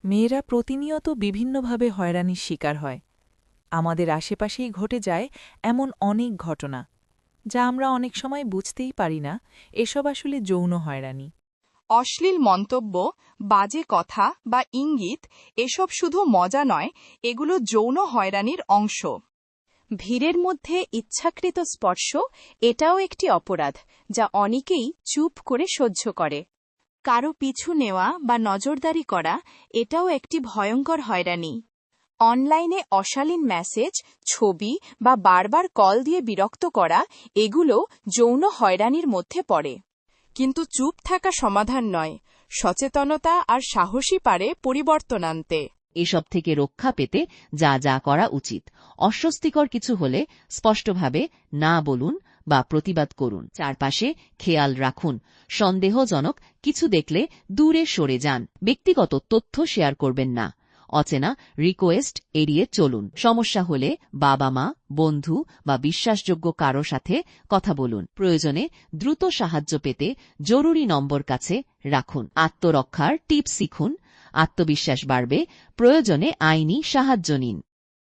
মেয়েরা প্রতিনিয়ত বিভিন্নভাবে হয়রানির শিকার হয়। আমাদের আশেপাশেই ঘটে যায় এমন অনেক ঘটনা, যা আমরা অনেক সময় বুঝতেই পারি না এসব আসলে যৌন হয়রানি। অশ্লীল মন্তব্য, বাজে কথা বা ইঙ্গিত এসব শুধু মজা নয়, এগুলো যৌন হয়রানির অংশ। ভিড়ের মধ্যে ইচ্ছাকৃত স্পর্শ এটাও একটি অপরাধ, যা অনেকেই চুপ করে সহ্য করে। কারো পিছু নেওয়া বা নজরদারি করা এটাও একটি ভয়ঙ্কর হয়রানি। অনলাইনে অশালীন মেসেজ, ছবি বা বারবার কল দিয়ে বিরক্ত করা এগুলো যৌন হয়রানির মধ্যে পড়ে। কিন্তু চুপ থাকা সমাধান নয়, সচেতনতা আর সাহসী পারে পরিবর্তন আনতে। এসব থেকে রক্ষা পেতে যা যা করা উচিত: অস্বস্তিকর কিছু হলে স্পষ্টভাবে না বলুন বা প্রতিবাদ করুন। চারপাশে খেয়াল রাখুন। সন্দেহজনক কিছু দেখলে দূরে সরে যান। ব্যক্তিগত তথ্য শেয়ার করবেন না। অচেনা রিকোয়েস্ট এড়িয়ে চলুন। সমস্যা হলে বাবা-মা, বন্ধু বা বিশ্বাসযোগ্য কারো সাথে কথা বলুন। প্রয়োজনে দ্রুত সাহায্য পেতে জরুরি নম্বর কাছে রাখুন। আত্মরক্ষার টিপস শিখুন। আত্মবিশ্বাস বাড়বে। প্রয়োজনে আইনি সাহায্য নিন।